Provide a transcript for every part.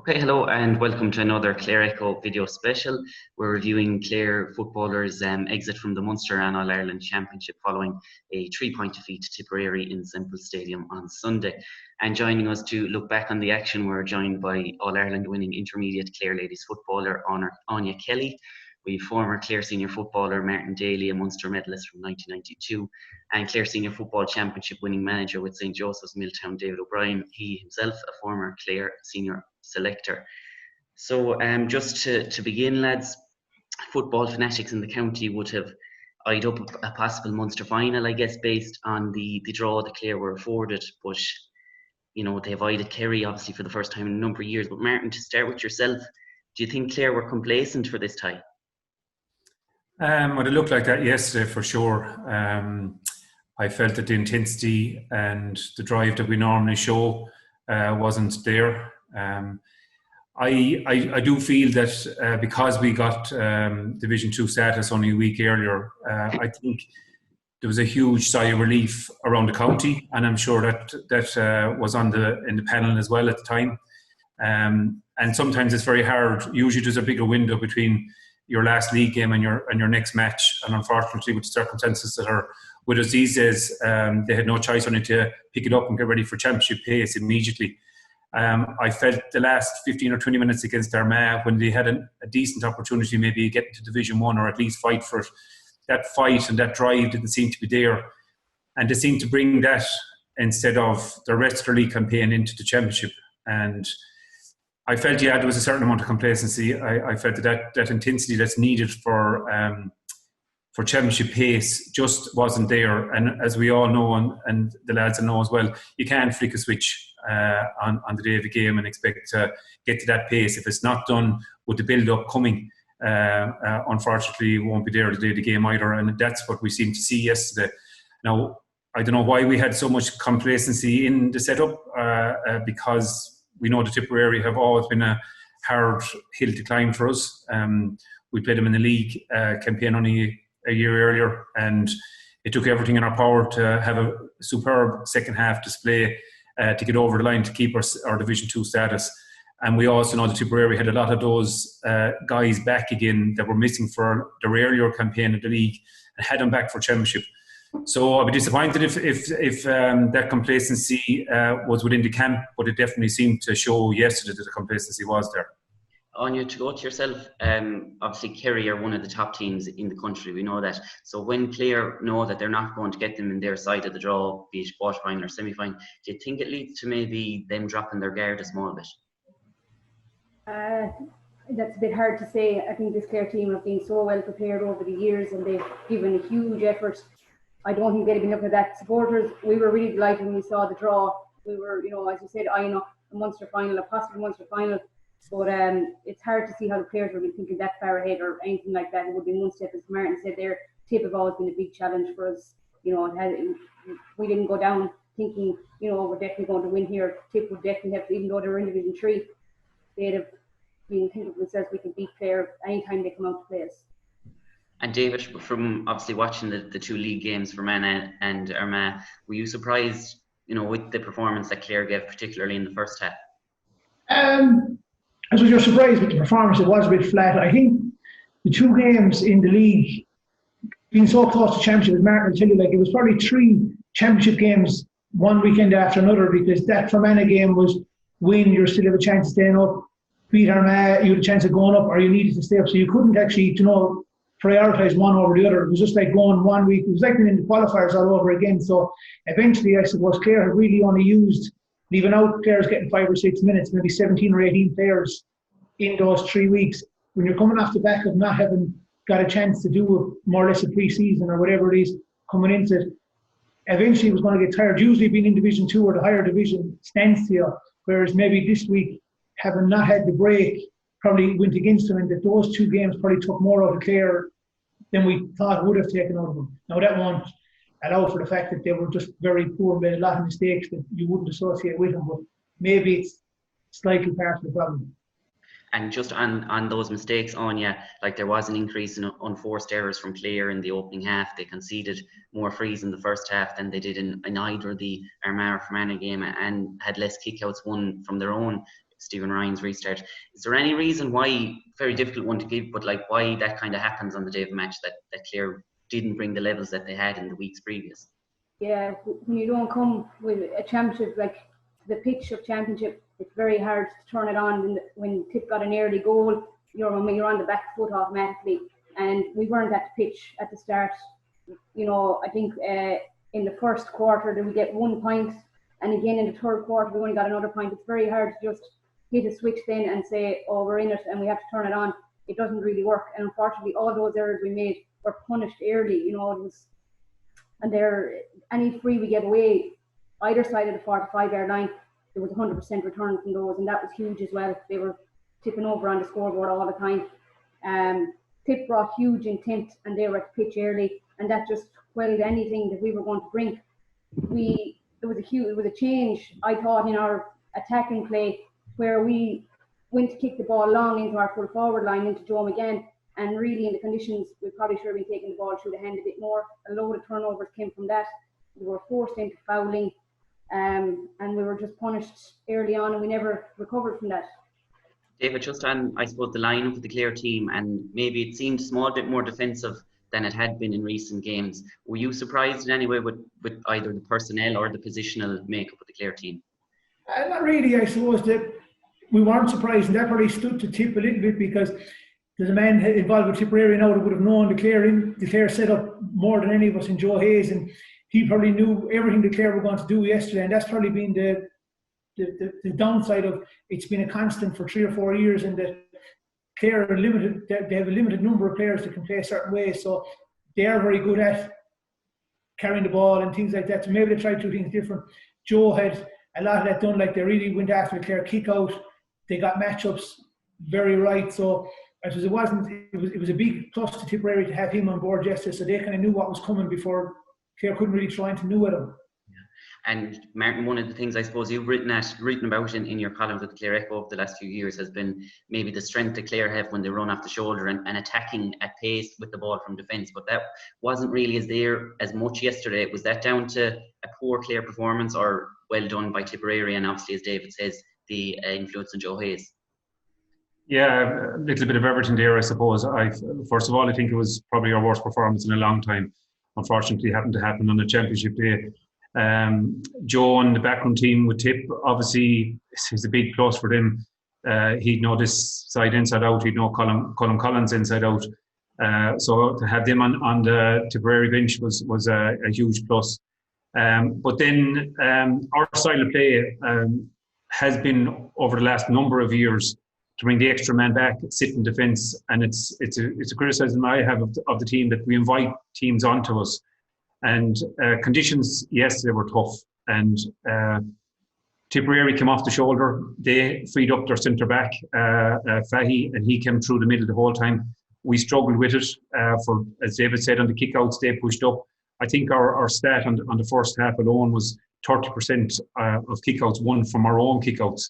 Okay, hello and welcome to another Clare Echo video special. We're reviewing Clare footballers' exit from the Munster and All-Ireland Championship following a 3-point defeat to Tipperary in Semple Stadium on Sunday. And joining us to look back on the action, we're joined by All-Ireland winning intermediate Clare ladies footballer Áine Kelly. We have former Clare senior footballer Martin Daly, a Munster medallist from 1992, and Clare senior football championship winning manager with St Joseph's Milltown, David O'Brien, he himself a former Clare senior selector. So just to begin, lads, football fanatics in the county would have eyed up a possible Munster final, I guess, based on the draw that Clare were afforded, but you know, they avoided Kerry obviously for the first time in a number of years. But Martin, to start with yourself, do you think Clare were complacent for this tie? Well, it looked like that yesterday for sure. I felt that the intensity and the drive that we normally show wasn't there. I do feel that because we got Division 2 status only a week earlier, I think there was a huge sigh of relief around the county, and I'm sure that was in the panel as well at the time. And sometimes it's very hard. Usually there's a bigger window between your last league game and your next match, and unfortunately with the circumstances that are with us these days, they had no choice only to pick it up and get ready for championship pace immediately. I felt the last 15 or 20 minutes against Armagh, when they had a decent opportunity maybe get into Division 1 or at least fight for it, that fight and that drive didn't seem to be there, and they seemed to bring that instead of the rest of their league campaign into the championship. And I felt, there was a certain amount of complacency. I felt that intensity that's needed for championship pace just wasn't there. And as we all know, and the lads know as well, you can't flick a switch on the day of the game and expect to get to that pace. If it's not done with the build-up coming, unfortunately, it won't be there the day of the game either. And that's what we seemed to see yesterday. Now, I don't know why we had so much complacency in the setup, because we know the Tipperary have always been a hard hill to climb for us. We played them in the league campaign only a year earlier, and it took everything in our power to have a superb second half display to get over the line to keep our Division 2 status. And we also know the Tipperary had a lot of those guys back again that were missing for their earlier campaign in the league and had them back for championship. So I'd be disappointed if that complacency was within the camp, but it definitely seemed to show yesterday that the complacency was there. Áine, to go to yourself, obviously Kerry are one of the top teams in the country, we know that. So when Clare know that they're not going to get them in their side of the draw, be it quarter-final or semi-final, do you think it leads to maybe them dropping their guard a small bit? That's a bit hard to say. I think this Clare team have been so well prepared over the years, and they've given a huge effort. I don't think they'd been looking at that. Supporters, we were really delighted when we saw the draw. We were, as you said, a Munster final, a possible Munster final. But it's hard to see how the players would be thinking that far ahead or anything like that. It would be one step, as Martin said there. Tip have always been a big challenge for us. We didn't go down thinking, we're definitely going to win here. Tip would definitely have, even though they were in Division 3, they'd have been thinking to themselves, we can beat Clare anytime they come out to play us. And David, from obviously watching the two league games for Mana and Armagh, were you surprised, with the performance that Clare gave, particularly in the first half? I suppose you're surprised with the performance. It was a bit flat. I think the two games in the league, being so close to championship, as Martin will tell you, it was probably 3 championship games one weekend after another, because that Fermanagh game was win, you still have a chance of staying up, beat Armagh, you had a chance of going up, or you needed to stay up. So you couldn't actually, prioritise one over the other. It was just like going 1 week. It was like being in the qualifiers all over again. So eventually, I suppose Clare had really only used, leaving out players getting 5 or 6 minutes, maybe 17 or 18 players in those 3 weeks. When you're coming off the back of not having got a chance to do more or less a pre-season or whatever it is coming into it, eventually it was going to get tired. Usually being in Division 2 or the higher division stands here, whereas maybe this week, having not had the break, probably went against them, and that those 2 games probably took more out of Clare than we thought would have taken out of them. Now that won't allow for the fact that they were just very poor, made a lot of mistakes that you wouldn't associate with them, but maybe it's slightly part of the problem. And just on those mistakes, Áine, there was an increase in unforced errors from Clare in the opening half. They conceded more frees in the first half than they did in either the Armagh or Fermanagh game, and had less kickouts won from their own Stephen Ryan's restart. Is there any reason why, very difficult one to give, but like why that kind of happens on the day of the match, that Clare didn't bring the levels that they had in the weeks previous? Yeah, when you don't come with a championship, like the pitch of championship, it's very hard to turn it on when Tip got an early goal. You're on the back foot automatically, and we weren't at the pitch at the start. You know, I think in the first quarter did we get 1 point, and again in the third quarter we only got another point. It's very hard to just hit a switch then and say, oh, we're in it and we have to turn it on. It doesn't really work, and unfortunately all those errors we made were punished early. You know, it was, and any free we get away either side of the 45-yard line, there was 100% return from those, and that was huge as well. They were tipping over on the scoreboard all the time. Tip brought huge intent, and they were at the pitch early, and that just quelled anything that we were going to bring. It was a change, I thought, in our attacking play, where we went to kick the ball long into our full forward line into Joe McGann, and really in the conditions we probably should have been taking the ball through the hand a bit more. A load of turnovers came from that. We were forced into fouling, and we were just punished early on, and we never recovered from that. David, just on, I suppose, the lineup of the Clare team, and maybe it seemed a small bit more defensive than it had been in recent games. Were you surprised in any way with either the personnel or the positional makeup of the Clare team? Not really. I suppose that we weren't surprised, and that probably stood to Tip a little bit, because there's a man involved with Tipperary now that would have known the Clare setup more than any of us in Joe Hayes, and he probably knew everything the Clare were going to do yesterday, and that's probably been the downside of it's been a constant for 3 or 4 years, and that Clare are limited. They have a limited number of players that can play a certain way, so they are very good at carrying the ball and things like that. So maybe they tried to do things different. Joe had a lot of that done. Like, they really went after the Clare kick out. They got matchups very right. So it was a big plus to Tipperary to have him on board yesterday. So they kind of knew what was coming before Clare couldn't really try anything new at him. And Martin, one of the things I suppose you've written about in your columns with the Clare Echo over the last few years has been maybe the strength that Clare have when they run off the shoulder and attacking at pace with the ball from defence. But that wasn't really as much yesterday. Was that down to a poor Clare performance, or well done by Tipperary, and obviously, as David says, the influence on Joe Hayes? Yeah, a little bit of everything there, I suppose. First of all, I think it was probably our worst performance in a long time. Unfortunately, it happened to happen on a championship day. Joe and the backroom team with Tip, obviously, is a big plus for them. He'd know this side inside out. He'd know Colm Collins inside out. So to have them on the Tipperary bench was a huge plus. But then our style of play has been, over the last number of years, to bring the extra man back, sit in defence, and it's a criticism I have of the team, that we invite teams onto us. And conditions, yes, they were tough. And Tipperary came off the shoulder. They freed up their centre back, Fahy, and he came through the middle the whole time. We struggled with it. As David said, on the kickouts, they pushed up. I think our stat on the first half alone was 30% of kickouts won from our own kickouts.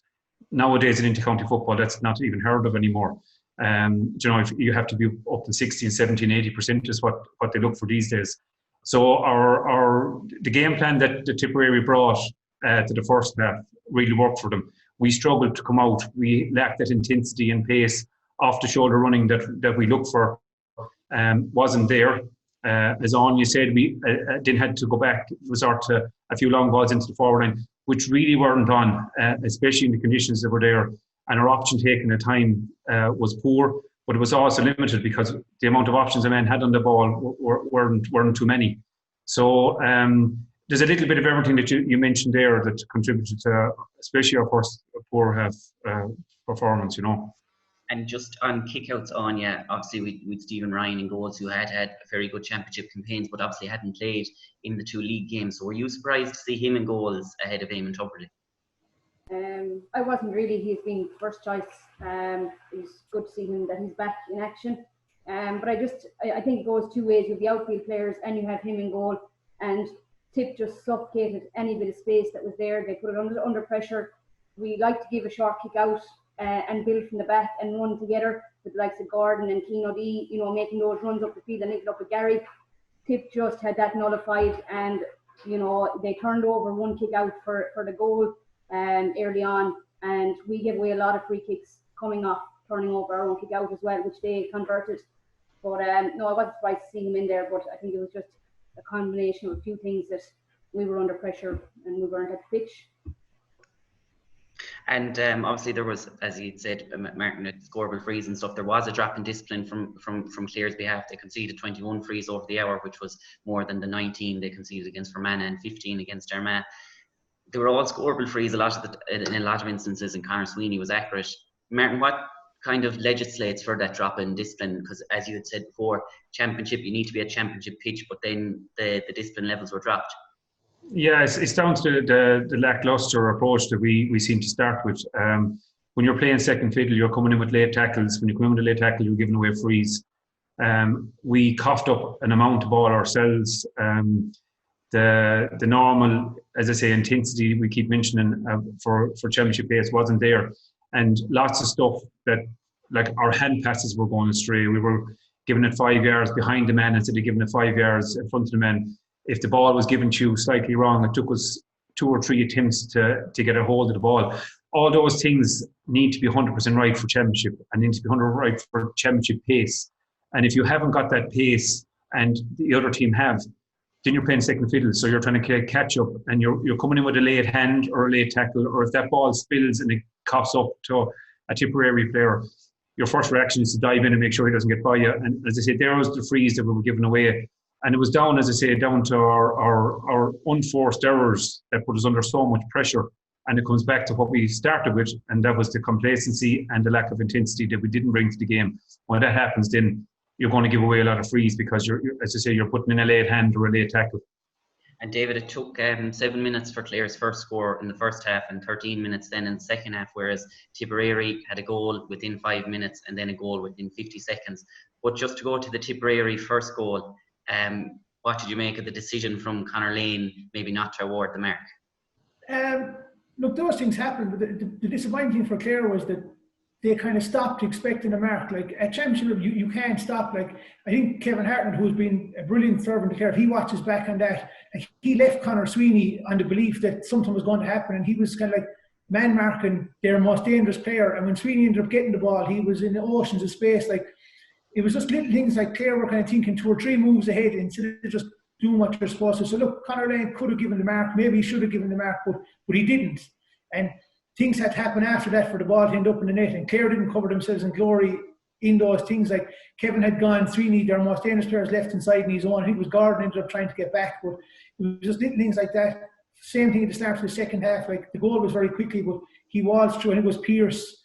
Nowadays in intercounty football, that's not even heard of anymore. If you have to be up to 16, 17, 80% is what they look for these days. So the game plan that the Tipperary brought to the first half really worked for them. We struggled to come out. We lacked that intensity and pace off the shoulder running that we look for. Wasn't there. As Áine said, we didn't have to go back, resort to a few long balls into the forward line, which really weren't on, especially in the conditions that were there. And our option taking at time was poor, but it was also limited because the amount of options a man had on the ball weren't too many. So there's a little bit of everything that you mentioned there that contributed to, especially our first poor half performance, And just on kickouts, Áine, obviously with Stephen Ryan in goals, who had very good championship campaigns, but obviously hadn't played in the 2 league games. So were you surprised to see him in goals ahead of Eamon Tubberley? I wasn't really. He's been first choice. It's good to see him that he's back in action. But I think it goes 2 ways. You have the outfield players and you have him in goal. And Tip just suffocated any bit of space that was there. They put it under pressure. We like to give a short kick out and build from the back and run together with the likes of Gordon and Keane O'Dea, making those runs up the field and linking up with Gary. Tip just had that nullified, and they turned over 1 kick out for the goal early on, and we gave away a lot of free kicks coming off, turning over our own kick out as well, which they converted. But no, I wasn't surprised to see him in there, but I think it was just a combination of a few things that we were under pressure and we weren't at the pitch. And obviously there was, as you said, Martin, scoreable frees and stuff. There was a drop in discipline from Clare's behalf. They conceded 21 frees over the hour, which was more than the 19 they conceded against Fermanagh and 15 against Armagh. They were all scoreable frees in a lot of instances, and Conor Sweeney was accurate. Martin, what kind of legislates for that drop in discipline? Because as you had said before, championship, you need to be at championship pitch, but then the discipline levels were dropped. Yeah, it's down to the lackluster approach that we seem to start with. When you're playing second fiddle, you're coming in with late tackles. When you come in with a late tackle, you're giving away frees. We coughed up an amount of ball ourselves. The normal, as I say, intensity we keep mentioning for championship pace wasn't there. And lots of stuff that, like our hand passes were going astray. We were giving it 5 yards behind the man instead of giving it 5 yards in front of the man. If the ball was given to you slightly wrong, it took us 2 or 3 attempts to get a hold of the ball. All those things need to be 100% right for championship and need to be 100% right for championship pace. And if you haven't got that pace and the other team have, then you're playing second fiddle. So you're trying to catch up and you're coming in with a late hand or a late tackle, or if that ball spills and it coughs up to a Tipperary player, your first reaction is to dive in and make sure he doesn't get by you. And as I say, there was the frees that we were giving away. And it was down, as I say, down to our unforced errors that put us under so much pressure. And it comes back to what we started with, and that was the complacency and the lack of intensity that we didn't bring to the game. When that happens, then you're going to give away a lot of frees because you're as I say, you're putting in a late hand or a late tackle. And David, it took 7 minutes for Clare's first score in the first half and 13 minutes then in the second half, whereas Tipperary had a goal within 5 minutes and then a goal within 50 seconds. But just to go to the Tipperary first goal, what did you make of the decision from Conor Lane maybe not to award the mark? Look, those things happened, but the disappointing thing for Clare was that they kind of stopped expecting a mark. Like at championship, you can't stop. Like I think Kevin Hartnett, who's been a brilliant servant to Clare, if he watches back on that, like, he left Conor Sweeney on the belief that something was going to happen, and he was kind of like man marking their most dangerous player. And when Sweeney ended up getting the ball, he was in the oceans of space. Like it was just little things like Clare were kind of thinking 2 or 3 moves ahead instead of just doing what you're supposed to. So look, Conor Lane could have given the mark, maybe he should have given the mark, but he didn't. And things had to happen after that for the ball to end up in the net, and Clare didn't cover themselves in glory in those things. Like Kevin had gone, Sweeney, their most dangerous players, left inside in his own. I think it was Gordon ended up trying to get back, but it was just little things like that. Same thing at the start of the second half. Like the goal was very quickly, but he was through. I think it was Pearce,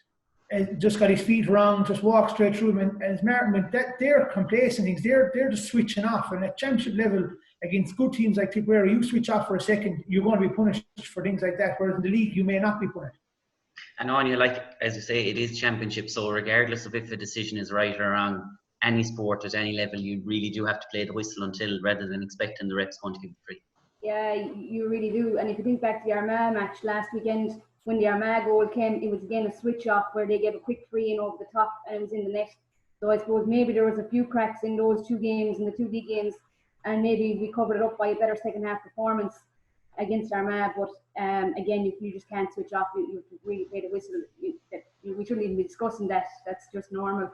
just got his feet wrong, just walked straight through him. And as Martin went, that they're complacent things. They're just switching off. And at championship level, against good teams like Tipperary, you switch off for a second, you're going to be punished for things like that. Whereas in the league, you may not be punished. And Áine, like as you say, it is championship, so regardless of if a decision is right or wrong, any sport at any level, you really do have to play the whistle until, rather than expecting the ref's going to give it free. Yeah, you really do. And if you think back to the Armagh match last weekend, when the Armagh goal came, it was again a switch off where they gave a quick free in over the top and it was in the net. So I suppose maybe there was a few cracks in those 2 games, in the 2 league games, and maybe we covered it up by a better second half performance against Armagh. But again, you just can't switch off. You really play the whistle. We shouldn't even be discussing that. That's just normal.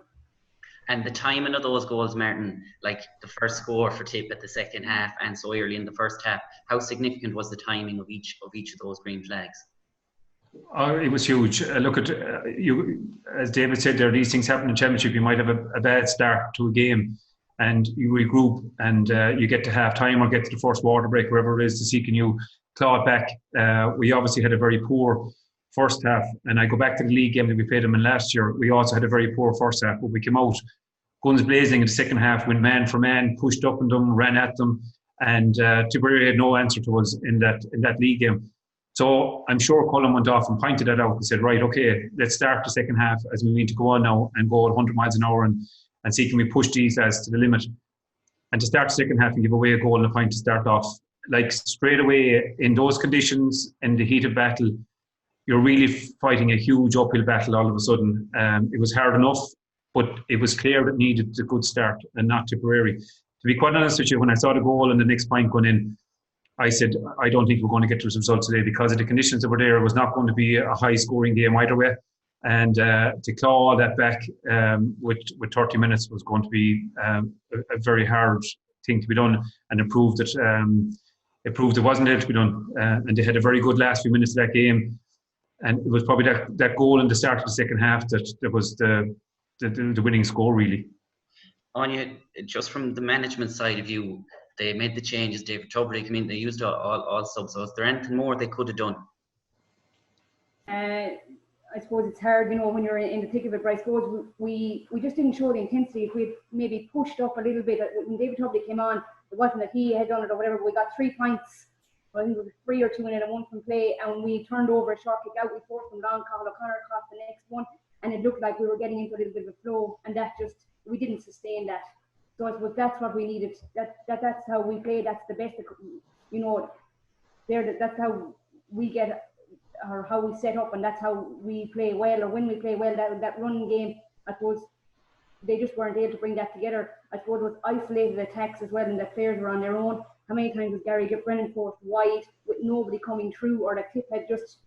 And the timing of those goals, Martin, like the first score for Tip at the second half and so early in the first half, how significant was the timing of each of those green flags? It was huge. Look at you, as David said, there these things happen in championship. You might have a bad start to a game, and you regroup, and you get to half time or get to the first water break, wherever it is, to see can you claw it back. We obviously had a very poor first half, and I go back to the league game that we played them in last year. We also had a very poor first half, but we came out guns blazing in the second half, went man for man, pushed up on them, ran at them, and Tipperary had no answer to us in that league game. So I'm sure Colm went off and pointed that out and said, right, okay, let's start the second half as we need to go on now and go at 100 miles an hour and see can we push these lads to the limit. And to start the second half and give away a goal and a point to start off, like straight away in those conditions, in the heat of battle, you're really fighting a huge uphill battle all of a sudden. It was hard enough, but it was clear that needed a good start and not Tipperary. To be quite honest with you, when I saw the goal and the next point going in, I said, I don't think we're going to get to this result today because of the conditions that were there. It was not going to be a high-scoring game either way. And to claw all that back with 30 minutes was going to be a very hard thing to be done. And it proved that it wasn't able to be done. And they had a very good last few minutes of that game. And it was probably that goal in the start of the second half that was the winning score, really. Áine, just from the management side of you, they made the changes. David Tubridy came in, they used all subs. So is there anything more they could have done? I suppose it's hard, when you're in the thick of it, but I suppose we just didn't show the intensity. If we'd maybe pushed up a little bit, when David Tubridy came on, it wasn't that he had done it or whatever, but we got 3 points. I think it was 3 or 2 in it and 1 from play, and we turned over a short kick out. We forced them down. Colm O'Connor caught the next one, and it looked like we were getting into a little bit of a flow, and that just, we didn't sustain that. So I suppose that's what we needed. That's how we play. That's the best, that's how we get, or how we set up, and that's how we play well, or when we play well. That running game, I suppose they just weren't able to bring that together. I suppose it was isolated attacks as well, and the players were on their own. How many times was Gary Brennan forced wide with nobody coming through, or the clip had just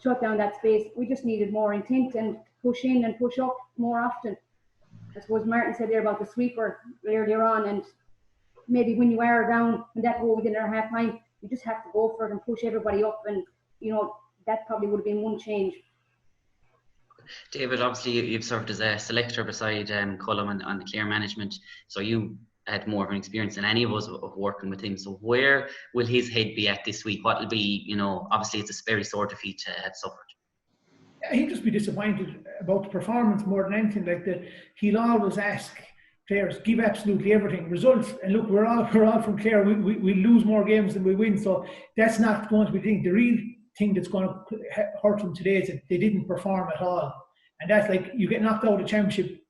shut down that space? We just needed more intent and push in and push up more often. I suppose Martin said there about the sweeper earlier on, and maybe when you are down and that goal within our half time, you just have to go for it and push everybody up, and that probably would have been one change. David, obviously you've served as a selector beside Colm on the Clare management, so you had more of an experience than any of us of working with him. So where will his head be at this week? What will be, obviously it's a very sore defeat to have suffered. He'll just be disappointed about the performance more than anything. He'll always ask players, give absolutely everything, results. And look, we're all from Clare. We lose more games than we win, so that's not going to be the thing. The real thing that's going to hurt them today is that they didn't perform at all. And that's like, you get knocked out of the championship.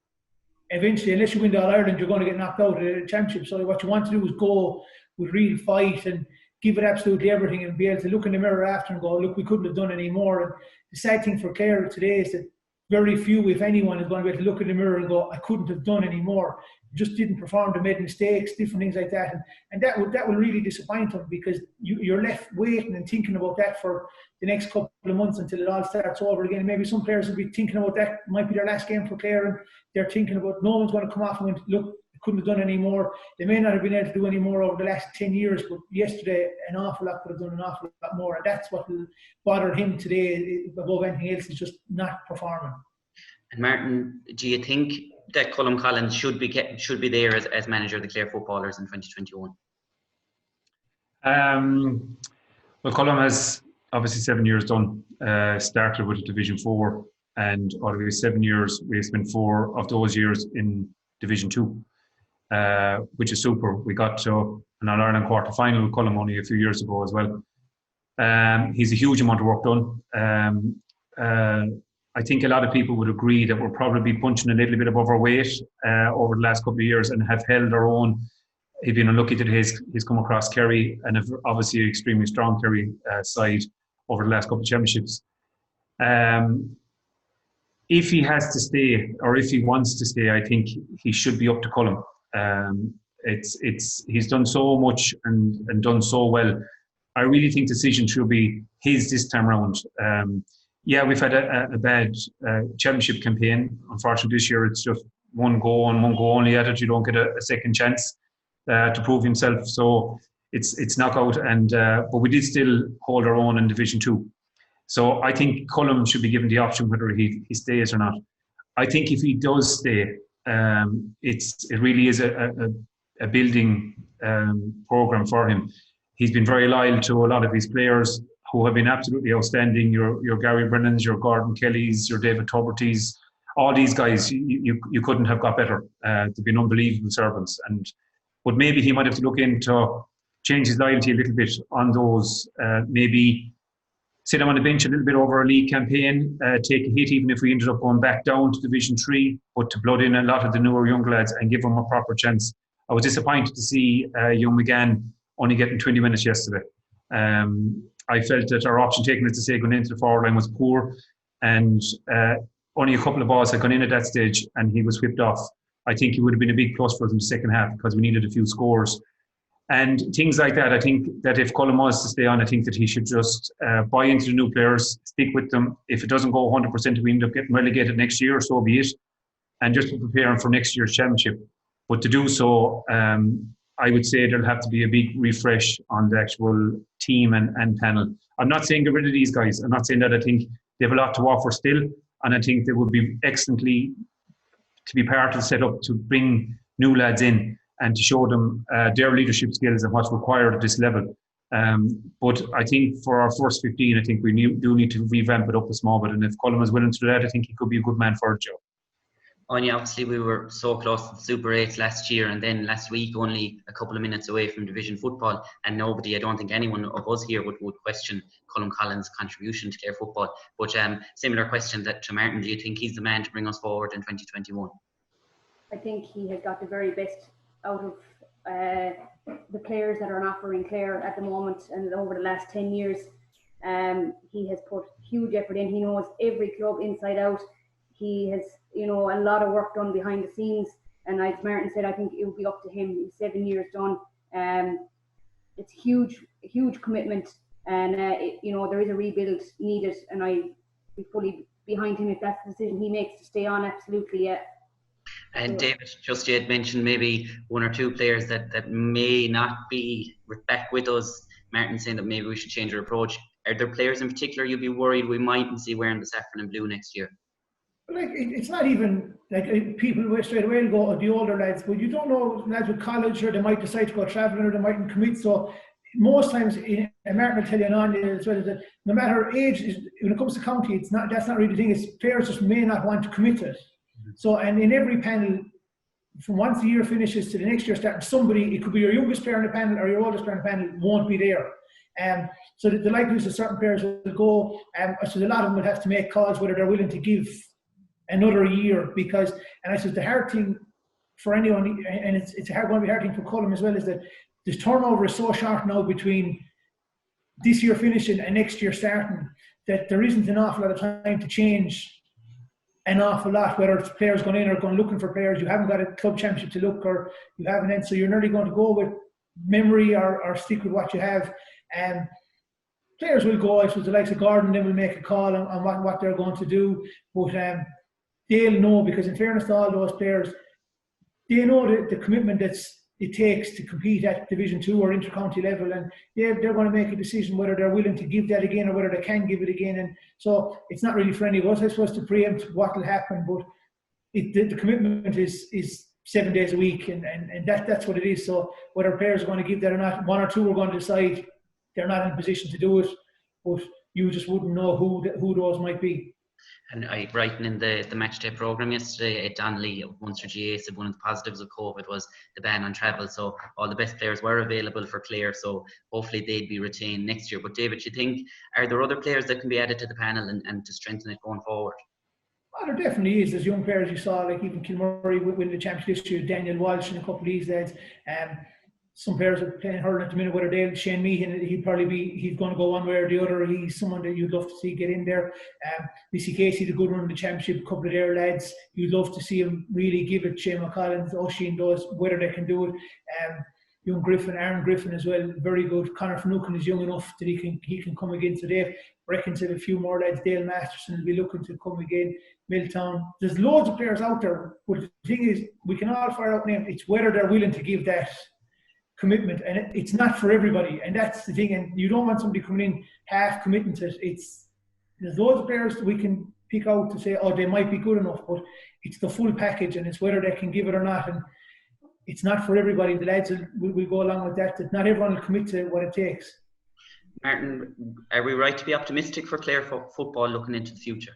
Eventually, unless you win the All-Ireland, you're going to get knocked out of the championship. So what you want to do is go with real fight and give it absolutely everything, and be able to look in the mirror after and go, look, we couldn't have done any more. And the sad thing for Clare today is that very few, if anyone, is going to be able to look in the mirror and go, I couldn't have done any more. Just didn't perform, they made mistakes, different things like that. And that will really disappoint them, because you're left waiting and thinking about that for the next couple of months until it all starts over again. And maybe some players will be thinking about that, might be their last game for Clare, and they're thinking about, no one's going to come off and look, couldn't have done any more. They may not have been able to do any more over the last 10 years, but yesterday an awful lot could have done an awful lot more. And that's what will bother him today above anything else, is just not performing. And Martin, do you think that Colm Collins should be there as manager of the Clare footballers in 2021? Well, Colm has obviously 7 years done. Started with Division 4, and out of his 7 years, we spent 4 of those years in Division 2. Which is super. We got to an All-Ireland quarter-final with Colm only a few years ago as well. He's a huge amount of work done. I think a lot of people would agree that we're probably punching a little bit above our weight over the last couple of years, and have held our own. He's been unlucky that he's come across Kerry, and obviously an extremely strong Kerry side over the last couple of championships. If he has to stay, or if he wants to stay, I think he should be up to Colm. He's done so much and done so well. I really think the decision should be his this time around. We've had a bad championship campaign. Unfortunately, this year it's just one goal and one goal only at it. You don't get a second chance to prove himself. So it's knockout. But we did still hold our own in Division 2. So I think Colm should be given the option whether he stays or not. I think if he does stay, it really is a building program for him. He's been very loyal to a lot of his players who have been absolutely outstanding. Your Gary Brennans, your Gordon Kellys, your David Tubridy's, all these guys, you couldn't have got better. They've been unbelievable servants. But maybe he might have to look into change his loyalty a little bit on those. Maybe sit him on the bench a little bit over a league campaign, take a hit even if we ended up going back down to Division 3, but to blood in a lot of the newer young lads and give them a proper chance. I was disappointed to see young McGann only getting 20 minutes yesterday. I felt that our option taken, as to say, going into the forward line was poor, and only a couple of balls had gone in at that stage and he was whipped off. I think he would have been a big plus for us in the second half because we needed a few scores. And things like that. I think that if Colm wants to stay on, I think that he should just buy into the new players, stick with them. If it doesn't go 100%, we end up getting relegated next year, so be it. And just to prepare him for next year's championship. But to do so, I would say there'll have to be a big refresh on the actual team and panel. I'm not saying get rid of these guys. I'm not saying that. I think they have a lot to offer still. And I think they would be excellently to be part of the setup to bring new lads in and to show them their leadership skills and what's required at this level. But I think for our first 15, I think we do need to revamp it up a small bit. And if Colm is willing to do that, I think he could be a good man for the job. Áine, obviously we were so close to the Super 8 last year, and then last week only a couple of minutes away from division football, and nobody, I don't think anyone of us here would question Colm Collins' contribution to Clare football. But similar question to Martin, do you think he's the man to bring us forward in 2021? I think he has got the very best out of the players that are on offer in Clare at the moment and over the last 10 years. He has put huge effort in. He knows every club inside out. He has, a lot of work done behind the scenes. And as Martin said, I think it will be up to him. He's 7 years done. It's huge commitment. And, there is a rebuild needed. And I'd be fully behind him if that's the decision he makes to stay on. Absolutely, yeah. And David, just you had mentioned maybe one or two players that may not be back with us. Martin saying that maybe we should change our approach. Are there players in particular you'd be worried we mightn't see wearing the saffron and blue next year? Like, it's not even like people straight away will go, the older lads, but you don't know, lads with college, or they might decide to go travelling, or they mightn't commit. So most times, and Martin will tell you on as well, that no matter age, when it comes to county, that's not really the thing. It's players just may not want to commit to it. So, and in every panel, from once the year finishes to the next year starting, somebody, it could be your youngest player in the panel or your oldest player in the panel, won't be there. So the likelihood of certain players will go, so a lot of them will have to make calls whether they're willing to give another year, because, and I suppose the hard thing for anyone, and it's going to be a hard thing for Colm as well, is that this turnover is so short now between this year finishing and next year starting, that there isn't an awful lot of time to change an awful lot, whether it's players going in or going looking for players. You haven't got a club championship to look, or you haven't, and so you're nearly going to go with memory or stick with what you have. Players will go, I suppose the likes of Gordon then will make a call on what they're going to do, but they'll know, because in fairness to all those players, they know the commitment it takes to compete at Division 2 or inter-county level, and they're going to make a decision whether they're willing to give that again or whether they can give it again. And so it's not really for any of us, I suppose, to preempt what will happen, but the commitment is 7 days a week, and that's what it is. So whether players are going to give that or not, one or two are going to decide they're not in a position to do it, but you just wouldn't know who those might be. And I writing in the match day programme yesterday, Ed Donnelly of Munster GA said one of the positives of COVID was the ban on travel. So all the best players were available for Clare, so hopefully they'd be retained next year. But David, do you think, are there other players that can be added to the panel and to strengthen it going forward? Well, there definitely is. There's young players you saw, like even Kilmurray winning the championship this year, Daniel Walsh and a couple of these lads. Some players are playing hurling at the minute, whether they'll Shane Meehan, he's going to go one way or the other. He's someone that you'd love to see get in there. Missy Casey, the good run in the championship, a couple of their lads, you'd love to see him really give it. Shane Collins, Oisin, those, whether they can do it. Young Griffin, Aaron Griffin as well, very good. Conor Finucane is young enough that he can come again today. Reckons that a few more lads, Dale Masterson will be looking to come again. Milltown, there's loads of players out there, but the thing is, we can all fire out names. It's whether they're willing to give that commitment, and it's not for everybody, and that's the thing. And you don't want somebody coming in half committing to it. There's loads of players that we can pick out to say, oh, they might be good enough, but it's the full package, and it's whether they can give it or not. And it's not for everybody. The lads will go along with that not everyone will commit to what it takes. Martin, are we right to be optimistic for Clare football looking into the future?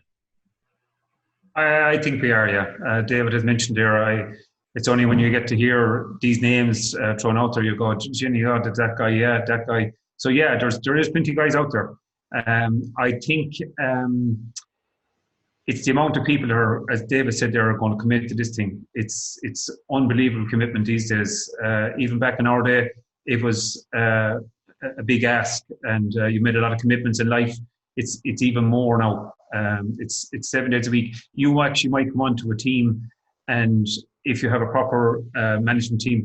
I think we are, yeah. David has mentioned there, it's only when you get to hear these names thrown out there, you go, Ginny, oh, that guy, yeah, that guy. So yeah, there is plenty of guys out there. I think it's the amount of people that are, as David said, they are going to commit to this thing. It's unbelievable commitment these days. Even back in our day, it was a big ask, and you made a lot of commitments in life. It's even more now. It's 7 days a week. You actually might come onto a team, and if you have a proper management team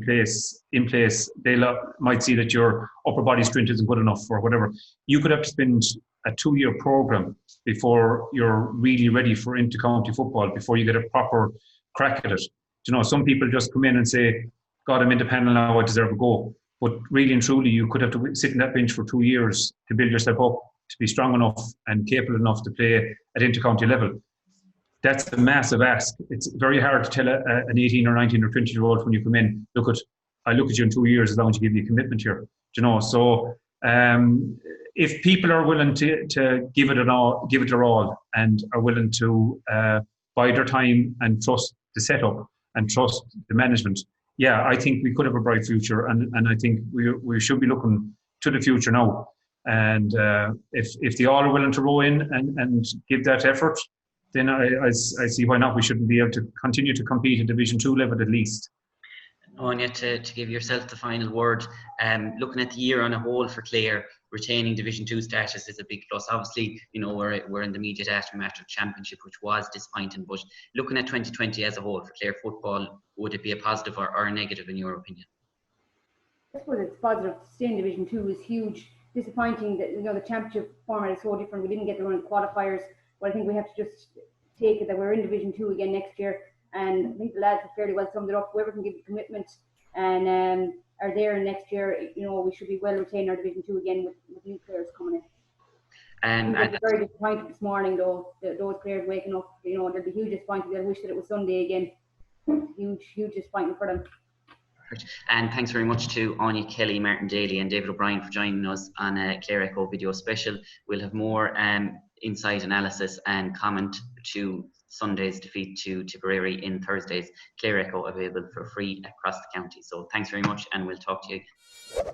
in place, they might see that your upper body strength isn't good enough or whatever. You could have to spend a 2-year program before you're really ready for inter-county football, before you get a proper crack at it. Some people just come in and say, God, I'm in the panel now, I deserve a go. But really and truly, you could have to sit in that bench for 2 years to build yourself up, to be strong enough and capable enough to play at inter-county level. That's a massive ask. It's very hard to tell an 18 or 19 or 20-year-old when you come in, I look at you in 2 years as long as you give me a commitment here. So if people are willing to give it their all, and are willing to bide their time and trust the setup and trust the management, I think we could have a bright future, and I think we should be looking to the future now. And if they all are willing to row in and give that effort, then I see why not. We shouldn't be able to continue to compete at Division 2 level at least. Áine, to give yourself the final word, looking at the year on a whole for Clare, retaining Division 2 status is a big plus. Obviously, we're in the immediate aftermath of Championship, which was disappointing, but looking at 2020 as a whole for Clare football, would it be a positive or a negative in your opinion? I suppose it's positive. To stay in Division 2 is huge. Disappointing that the Championship format is so different. We didn't get the run of qualifiers, but I think we have to just take it that we're in Division 2 again next year. And I think the lads have fairly well summed it up. Whoever can give the commitment and are there next year, we should be well retaining our Division 2 again with new players coming in. And I was very disappointed this morning, though, those players waking up. They'll be huge disappointed. They'll wish that it was Sunday again. Huge disappointment for them. And thanks very much to Áine Kelly, Martin Daly and David O'Brien for joining us on a Clare Echo video special. We'll have more insight, analysis and comment to Sunday's defeat to Tipperary in Thursday's Clare Echo, available for free across the county. So thanks very much, and we'll talk to you again.